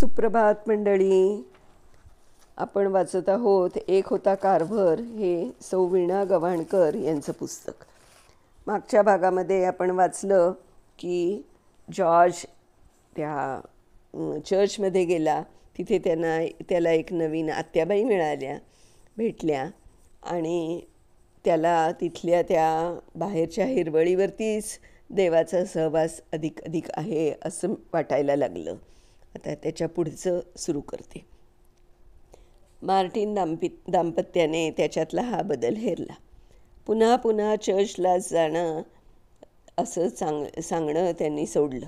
सुप्रभात मंडळी. आपण वाचत आहोत एक होता कारभार हे सौ वीणा गव्हाणकर यांचं पुस्तक. मागच्या भागामध्ये आपण वाचलं की जॉर्ज त्या चर्चमध्ये गेला. तिथे त्याला एक नवीन आत्याबाई भेटल्या आणि त्याला तिथल्या त्या बाहेरच्या हिरवळीवरतीच देवाचा सहवास अधिक आहे असं वाटायला लागलं. आता त्याच्या पुढचं सुरू करते. मार्टिन दाम्पत्याने त्याच्यातला हा बदल हेरला. पुन्हा पुन्हा चर्चला जाणं असं सांगणं त्यांनी सोडलं.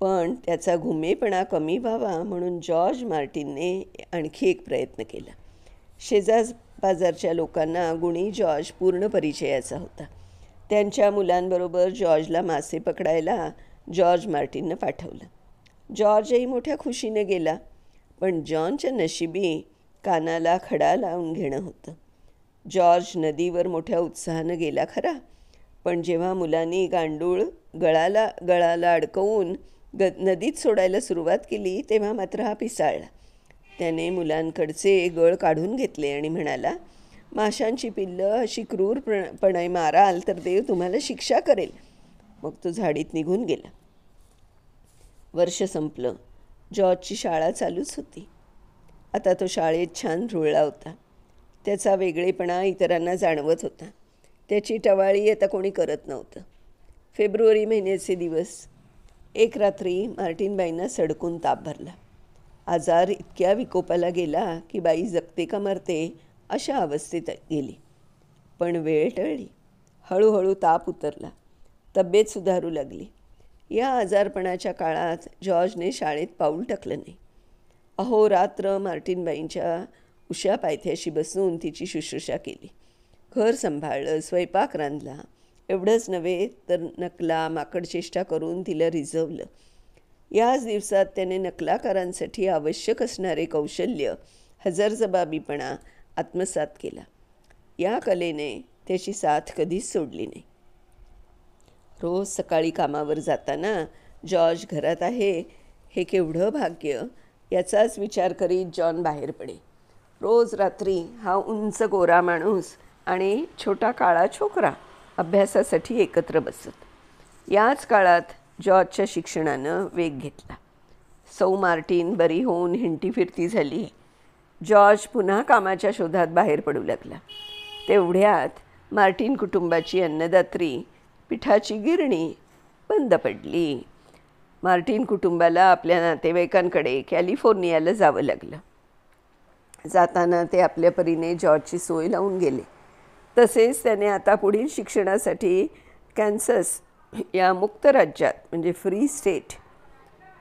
पण त्याचा घुमेपणा कमी व्हावा म्हणून जॉर्ज मार्टिनने आणखी एक प्रयत्न केला. शेजारपाजारच्या लोकांना गुणी जॉर्ज पूर्ण परिचयाचा होता. त्यांच्या मुलांबरोबर जॉर्जला मासे पकडायला जॉर्ज मार्टिननं पाठवलं. जॉर्जही मोठ्या खुशीने गेला. पण जॉनच्या नशिबी कानाला खडा लावून घेणं होतं. जॉर्ज नदीवर मोठ्या उत्साहानं गेला खरा, पण जेव्हा मुलांनी गांडूळ गळाला अडकवून नदीत सोडायला सुरुवात केली तेव्हा मात्र हा पिसाळला. त्याने मुलांकडचे गळ काढून घेतले आणि म्हणाला, माशांची पिल्लं अशी क्रूरपणे माराल तर देव तुम्हाला शिक्षा करेल. मग तो झाडीत निघून गेला. वर्ष संपलं. जॉर्जची शाळा चालूच होती. आता तो शाळेत छान रुळला होता. त्याचा वेगळेपणा इतरांना जाणवत होता. त्याची टवाळी आता कोणी करत नव्हतं. फेब्रुवारी महिन्याचे दिवस. एक रात्री मार्टिनबाईंना सडकून ताप भरला. आजार इतक्या विकोपाला गेला की बाई जगते का मरते अशा अवस्थेत गेली. पण वेळ टळली. हळूहळू ताप उतरला. तब्येत सुधारू लागली. या आजारपणाच्या काळात जॉर्जने शाळेत पाऊल टाकलं नाही. अहोरात्र मार्टिनबाईंच्या उशा पायथ्याशी बसून तिची शुश्रूषा केली. घर सांभाळलं, स्वयंपाक रांधला. एवढंच नव्हे तर नकला माकडचेष्टा करून तिला रिझवलं. याच दिवसात त्याने नकलाकारांसाठी आवश्यक असणारे कौशल्य, हजरजबाबीपणा आत्मसात केला. या कलेने त्याची साथ कधीच सोडली नाही. रोज सकाळी कामावर जाताना जॉर्ज घरात आहे हे केवढं भाग्य याचाच विचार करीत जॉन बाहेर पडे. रोज रात्री हा उंच गोरा माणूस आणि छोटा काळा छोकरा अभ्यासासाठी एकत्र बसत. याच काळात जॉर्जच्या शिक्षणानं वेग घेतला. सौ मार्टिन बरी होऊन हिंटी फिरती झाली. जॉर्ज पुन्हा कामाच्या शोधात बाहेर पडू लागला. तेवढ्यात मार्टिन कुटुंबाची अन्नदात्री पिठाची गिरणी बंद पडली. मार्टिन कुटुंबाला आपल्या नातेवाईकांकडे कॅलिफोर्नियाला जावं लागलं. जाताना ते आपल्या परीने जॉर्जची सोय लावून गेले. तसेच त्याने आता पुढील शिक्षणासाठी कॅन्सस या मुक्त राज्यात म्हणजे फ्री स्टेट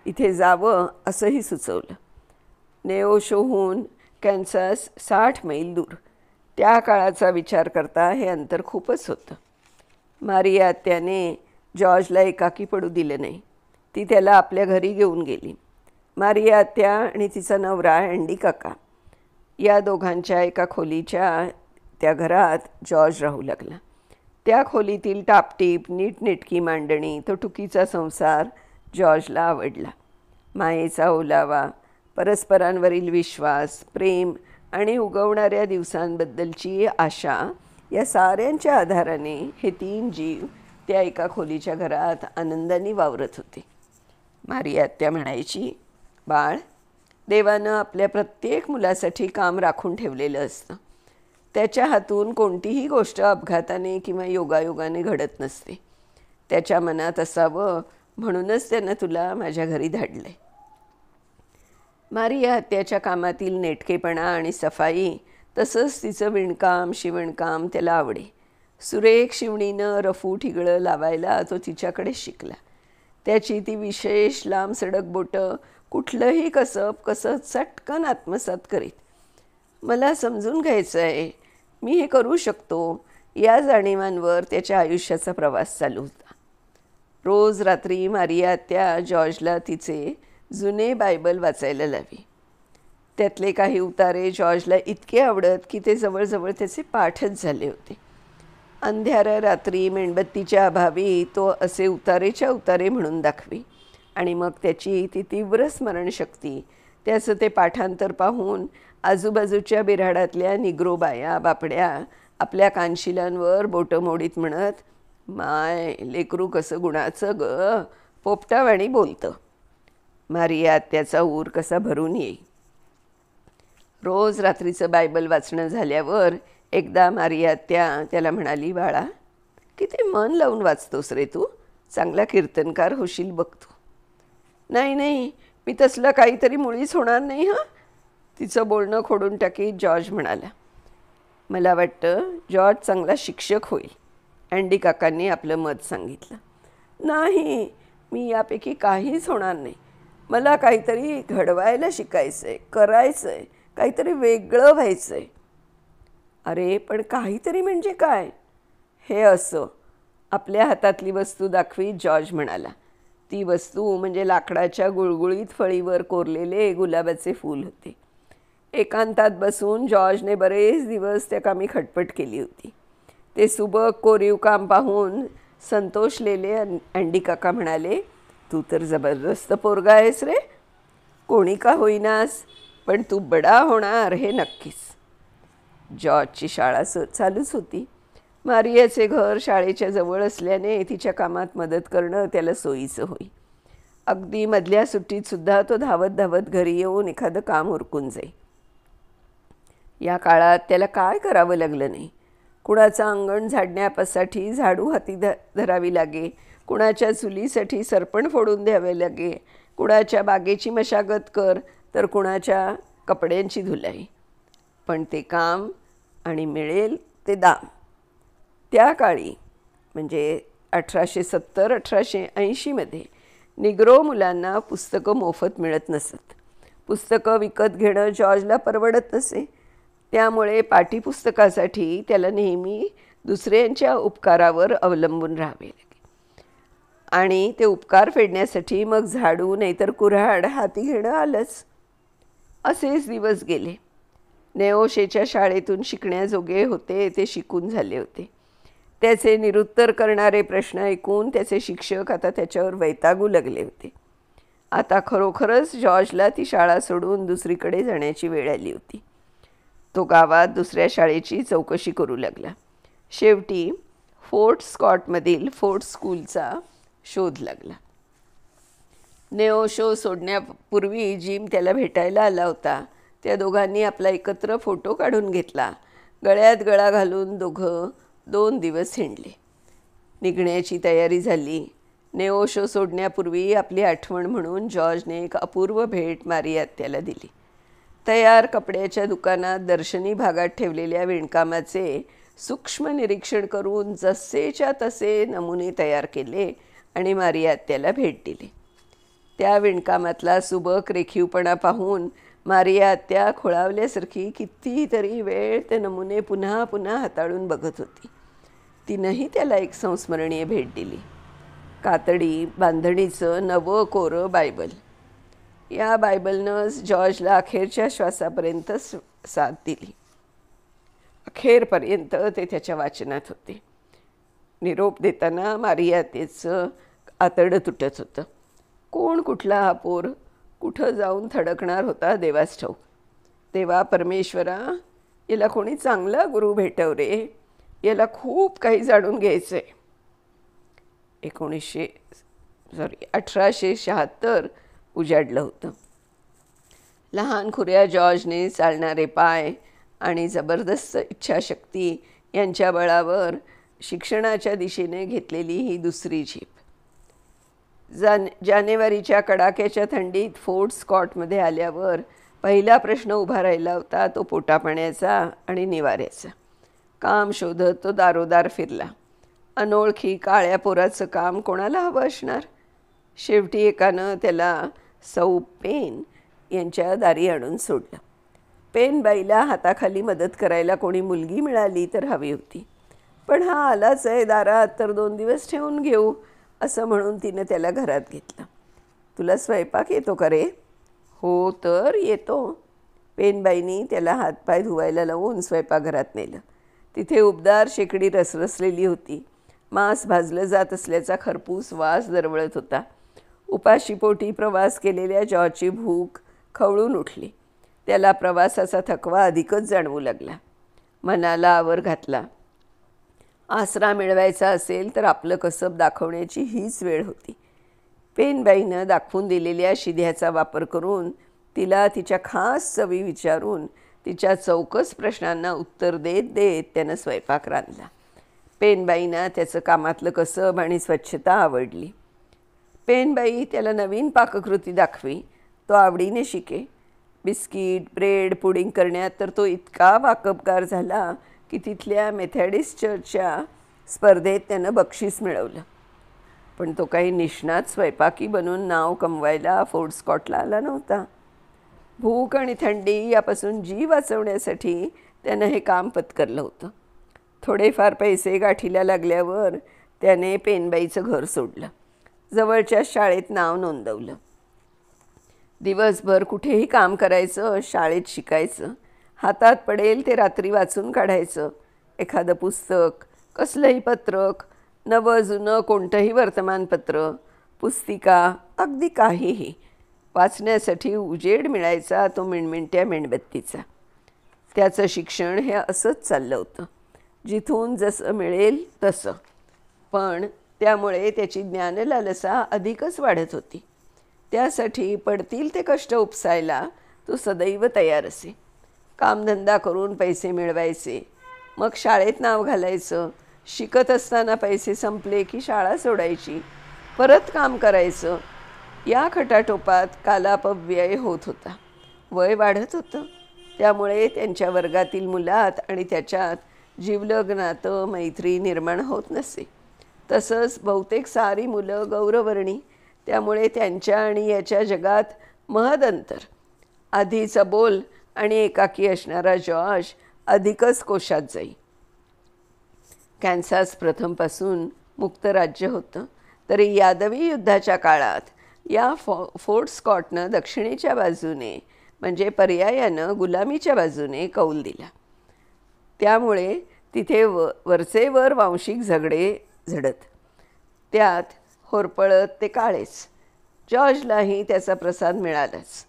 इथे जावं असंही सुचवलं. नेओशोहून कॅन्सस 60 मैल दूर. त्या काळाचा विचार करता हे अंतर खूपच होतं. मारिया त्याने जॉर्जला एकाकी पडू दिलं नाही. ती त्याला आपल्या घरी घेऊन गेली. मारिया आत्या आणि तिचा नवरा अँडी काका या दोघांच्या एका खोलीच्या त्या घरात जॉर्ज राहू लागला. त्या खोलीतील टापटीप नीटनेटकी मांडणी, तो टुकीचा संसार जॉर्जला आवडला. मायेचा ओलावा, परस्परांवरील विश्वास, प्रेम आणि उगवणाऱ्या दिवसांबद्दलची आशा या साऱ्यांच्या आधाराने हे 3 जीव त्या एका खोलीच्या घरात आनंदाने वावरत होते. मारिया आत्या म्हणायची, बाळ, देवानं आपल्या प्रत्येक मुलासाठी काम राखून ठेवलेलं असतं. त्याच्या हातून कोणतीही गोष्ट अपघाताने किंवा योगायोगाने घडत नसते. त्याच्या मनात असावं म्हणूनच त्यानं तुला माझ्या घरी धाडलंय. मारिया आत्याच्या कामातील नेटकेपणा आणि सफाई तसंच तिचं विणकाम शिवणकाम त्याला आवडे. सुरेख शिवणीनं रफू ठिगळं लावायला तो तिच्याकडे शिकला. त्याची ती विशेष लांब सडक बोटं कुठलंही कसं चटकन आत्मसात करीत. मला समजून घ्यायचं आहे, मी हे करू शकतो या जाणीवांवर त्याच्या आयुष्याचा प्रवास चालू होता. रोज रात्री मारिया आत्या जॉर्जला तिचे जुने बायबल वाचायला लावी. त्यातले काही उतारे जॉर्जला इतके आवडत की ते जवळजवळ त्याचे पाठच झाले होते. अंधाऱ्या रात्री मेणबत्तीच्या अभावी तो असे उतारे म्हणून दाखवी आणि मग त्याची ती तीव्र स्मरणशक्ती, त्याचं ते पाठांतर पाहून आजूबाजूच्या बिऱ्हाडातल्या निग्रो बाया बापड्या आपल्या कानशिलांवर बोटं मोडीत म्हणत, माय लेकरू कसं गुणाचं ग, पोपटावाणी बोलतं. मारिया आत्याचा ऊर कसा भरून येई. रोज रात्रीचं बायबल वाचणं झाल्यावर एकदा मारिया आत्या त्याला म्हणाली, बाळा किती मन लावून वाचतोस रे तू, चांगला कीर्तनकार होशील बघ तू. नाही नाही, मी तसलं काहीतरी मुळीच होणार नाही हां, तिचं बोलणं खोडून टाकीत जॉर्ज म्हणाला. मला वाटतं जॉर्ज चांगला शिक्षक होईल, अँडी काकांनी आपलं मत सांगितलं. नाही, मी यापैकी काहीच होणार नाही. मला काहीतरी घडवायला शिकायचं आहे, करायचं आहे, काहीतरी वेगळं व्हायचं आहे. अरे पण काहीतरी म्हणजे काय? हे असं, आपल्या हातातली वस्तू दाखवीत जॉर्ज म्हणाला. ती वस्तू म्हणजे लाकडाच्या गुळगुळीत फळीवर कोरलेले गुलाबाचे फूल होते. एकांतात बसून जॉर्जने बरेच दिवस त्या कामी खटपट केली होती. ते सुबक कोरीव काम पाहून संतोषलेले अँडी काका म्हणाले, तू तर जबरदस्त पोरगा आहेस रे, कोणी का होईनास, पण तू बडा होणार हे नक्कीच. जॉर्जची शाळा चालूच होती. मारियाचे घर शाळेच्या जवळ असल्याने तिच्या कामात मदत करणं त्याला सोयीचं होई. अगदी मधल्या सुट्टीतसुद्धा तो धावत धावत घरी येऊन एखादं काम उरकून जाई. या काळात त्याला काय करावं लागलं नाही. कुणाचं अंगण झाडण्यासाठी झाडू हाती धरावी लागे, कुणाच्या चुलीसाठी सरपण फोडून द्यावे लागे, कुणाच्या बागेची मशागत कर, तर कुणाच्या कपड्यांची धुलाई. पण ते काम आणि मिळेल ते दाम. त्या काळी म्हणजे 1870-1880मध्ये निग्रो मुलांना पुस्तकं मोफत मिळत नसत. पुस्तकं विकत घेणं जॉर्जला परवडत नसे. त्यामुळे पाठ्यपुस्तकासाठी त्याला नेहमी दुसऱ्यांच्या उपकारावर अवलंबून राहावे लागे आणि ते उपकार फेडण्यासाठी मग झाडू नाहीतर कुऱ्हाड हाती घेणं आलंच. असेच दिवस गेले. नेओशेच्या शाळेतून शिकण्याजोगे होते ते शिकून झाले होते. त्याचे निरुत्तर करणारे प्रश्न ऐकून त्याचे शिक्षक आता त्याच्यावर वैतागू लागले होते. आता खरोखरच जॉर्जला ती शाळा सोडून दुसरीकडे जाण्याची वेळ आली होती. तो गावात दुसऱ्या शाळेची चौकशी करू लागला. शेवटी फोर्ट स्कॉटमधील फोर्ट स्कूलचा शोध लागला. नेओशो सोडण्यापूर्वी जिम त्याला भेटायला आला होता. त्या दोघांनी आपला एकत्र फोटो काढून घेतला. गळ्यात गळा घालून दोघं 2 दिवस हिंडले. निघण्याची तयारी झाली. नेओशो सोडण्यापूर्वी आपली आठवण म्हणून जॉर्जने एक अपूर्व भेट मारिया आत्याला दिली. तयार कपड्याच्या दुकानात दर्शनी भागात ठेवलेल्या विणकामाचे सूक्ष्म निरीक्षण करून जसेच्या तसे नमुने तयार केले आणि मारिया आत्याला भेट दिली. त्या विणकामातला सुबक रेखीवपणा पाहून मारिया आत्या खोळावल्यासारखी कितीतरी वेळ ते नमुने पुन्हा पुन्हा हाताळून बघत होती. तिनंही त्याला एक संस्मरणीय भेट दिली. कातडी बांधणीचं नवं कोरं बायबल. या बायबलनं जॉर्जला अखेरच्या श्वासापर्यंत साथ दिली. अखेरपर्यंत ते त्याच्या वाचनात होते. निरोप देताना मारिया आत्याचं आतडं तुटत होतं. कोण कुठला हा पोर कुठं जाऊन थडकणार होता देवास ठाऊक. देवा परमेश्वरा, याला कोणी चांगला गुरु भेटव रे, याला खूप काही जाणून घ्यायचं आहे. 1876 उजाडलं होतं. लहान खुऱ्या जॉर्जने चालणारे पाय आणि जबरदस्त इच्छाशक्ती यांच्या बळावर शिक्षणाच्या दिशेने घेतलेली ही दुसरी झेप. जानेवारीच्या कडाक्याच्या थंडीत फोर्ट स्कॉटमध्ये आल्यावर पहिला प्रश्न उभा राहिला होता तो पोटापाण्याचा आणि निवाऱ्याचा. काम शोधत तो दारोदार फिरला. अनोळखी काळ्या पोराचं काम कोणाला हवं असणार. शेवटी एकानं त्याला सौ पेन यांच्या दारी आणून सोडलं. पेनबाईला हाताखाली मदत करायला कोणी मुलगी मिळाली तर हवी होती. पण हा आलाच आहे दारात तर 2 दिवस ठेवून घेऊ असं म्हणून तिनं त्याला घरात घेतलं. तुला स्वयंपाक येतो का रे? हो तर येतो. पेनबाईनी त्याला हातपाय धुवायला लावून स्वयंपाकघरात नेलं. तिथे उबदार शेकडी रसरसलेली होती. मांस भाजलं जात असल्याचा खरपूस वास दरवळत होता. उपाशीपोटी प्रवास केलेल्या जॉर्जची भूक खवळून उठली. त्याला प्रवासाचा थकवा अधिकच जाणवू लागला. मनाला आवर घातला. आसरा मिळवायचा असेल तर आपलं कसब दाखवण्याची हीच वेळ होती. पेनबाईनं दाखवून दिलेल्या शिध्याचा वापर करून तिला तिच्या खास चवी विचारून तिच्या चौकस प्रश्नांना उत्तर देत देत त्यानं स्वयंपाक रांधला. पेनबाईंना त्याचं कामातलं कसब आणि स्वच्छता आवडली. पेनबाई त्याला नवीन पाककृती दाखवी. तो आवडीने शिके. बिस्किट, ब्रेड, पुडिंग करण्यात तर तो इतका वाकबगार झाला की तिथल्या मेथॅडिस्ट चर्चच्या स्पर्धेत त्यानं बक्षीस मिळवलं. पण तो काही निष्णात स्वयंपाकी बनून नाव कमवायला फोर्ट स्कॉटला आला नव्हता. भूक आणि थंडी यापासून जीव वाचवण्यासाठी त्यानं हे काम पत्करलं होतं. थोडेफार पैसे गाठीला लागल्यावर त्याने पेनबाईचं घर सोडलं. जवळच्या शाळेत नाव नोंदवलं. दिवसभर कुठेही काम करायचं, शाळेत शिकायचं. हातात पडेल ते रात्री वाचून काढायचं. एखादं पुस्तक, कसलंही पत्रक, नवं जुनं कोणतंही वर्तमानपत्र, पुस्तिका, अगदी काहीही वाचण्यासाठी उजेड मिळायचा तो मिणमिणत्या मेणबत्तीचा. त्याचं शिक्षण हे असंच चाललं होतं, जिथून जसं मिळेल तसं. पण त्यामुळे त्याची ज्ञानलालसा अधिकच वाढत होती. त्यासाठी पडतील ते कष्ट उपसायला तो सदैव तयार असे. कामधंदा करून पैसे मिळवायचे, मग शाळेत नाव घालायचं. शिकत असताना पैसे संपले की शाळा सोडायची, परत काम करायचं. या खटाटोपात कालापव्यय होत होता. वय वाढत होतं. त्यामुळे त्यांच्या वर्गातील मुलात आणि त्याच्यात जिवलग नातं, मैत्री निर्माण होत नसे. तसंच बहुतेक सारी मुलं गौरवर्णी. त्यामुळे त्यांच्या आणि याच्या जगात महद अंतर. आधीचा बोल आणि एकाकी असणारा जॉर्ज अधिकच कोशात जाई. कॅन्सास प्रथमपासून मुक्त राज्य होतं, तरी यादवी युद्धाच्या काळात या फोर्ट स्कॉटनं दक्षिणेच्या बाजूने म्हणजे पर्यायानं गुलामीच्या बाजूने कौल दिला. त्यामुळे तिथे वरचेवर वांशिक झगडे झडत. त्यात होरपळत ते काळेच. जॉर्जलाही त्याचा प्रसाद मिळालाच.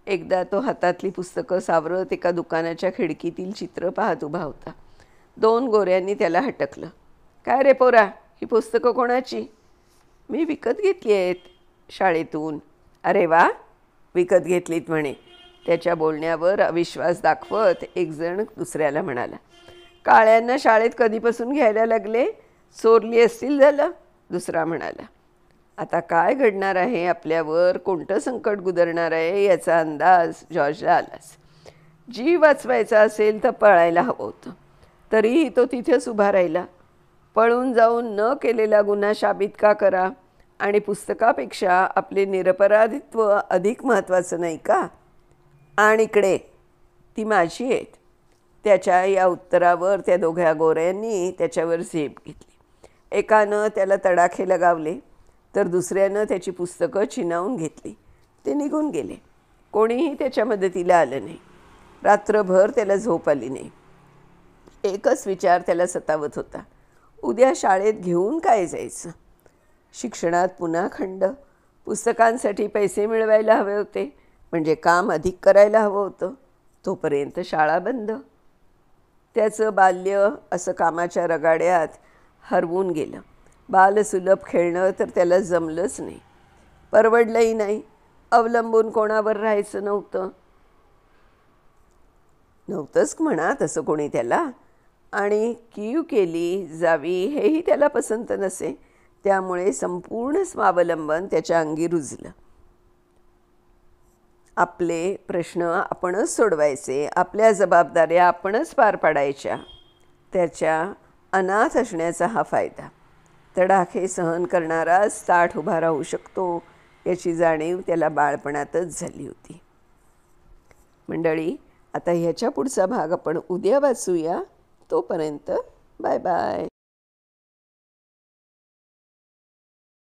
एकदा तो हातातली पुस्तकं सावरत एका दुकानाच्या खिडकीतील चित्र पाहत उभा होता. 2 गोऱ्यांनी त्याला हटकलं. काय रे पोरा, ही पुस्तकं कोणाची? मी विकत घेतली आहेत शाळेतून. अरे वा, विकत घेतलीत म्हणे. त्याच्या बोलण्यावर अविश्वास दाखवत एकजण दुसऱ्याला म्हणाला. काळ्यांना शाळेत कधीपासून घ्यायला लागले? चोरली असतील झालं, दुसरा म्हणाला. आता काय घडणार आहे आपल्यावर, कोणतं संकट गुदरणार आहे याचा अंदाज जॉर्जला आलाच. जीव वाचवायचा असेल तर पळायला हवं होतं. तरीही तो तिथेच उभा राहिला. पळून जाऊन न केलेला गुन्हा शाबित का करा, आणि पुस्तकापेक्षा आपले निरपराधित्व अधिक महत्त्वाचं नाही का? आणि इकडे ती माझी आहेत. त्याच्या या उत्तरावर त्या दोघ्या गोऱ्यांनी त्याच्यावर झेप घेतली. एकानं त्याला तडाखे लगावले, तर दुसऱ्यानं त्याची पुस्तकं चिनावून घेतली. ते निघून गेले. कोणीही त्याच्या मदतीला आलं नाही. रात्रभर त्याला झोप आली नाही. एकच विचार त्याला सतावत होता. उद्या शाळेत घेऊन काय जायचं? शिक्षणात पुन्हा खंड. पुस्तकांसाठी पैसे मिळवायला हवे होते, म्हणजे काम अधिक करायला हवं होतं. तोपर्यंत शाळा बंद. त्याचं बाल्य असं कामाच्या रगाड्यात हरवून गेलं. बालसुलभ खेळणं तर त्याला जमलंच नाही. परवडलंही नाही. अवलंबून कोणावर राहायचं नव्हतंच म्हणा तसं कोणी त्याला. आणि कीव केली जावी हेही त्याला पसंत नसे. त्यामुळे संपूर्ण स्वावलंबन त्याच्या अंगी रुजलं. आपले प्रश्न आपणच सोडवायचे, आपल्या जबाबदाऱ्या आपणच पार पाडायच्या. त्याच्या अनाथ असण्याचा हा फायदा. तडाखे सहन करणाराच ताठ उभा राहू शकतो याची जाणीव त्याला बाळपणातच झाली होती. मंडळी, आता ह्याच्या पुढचा भाग आपण उद्या वाचूया. तोपर्यंत बाय बाय.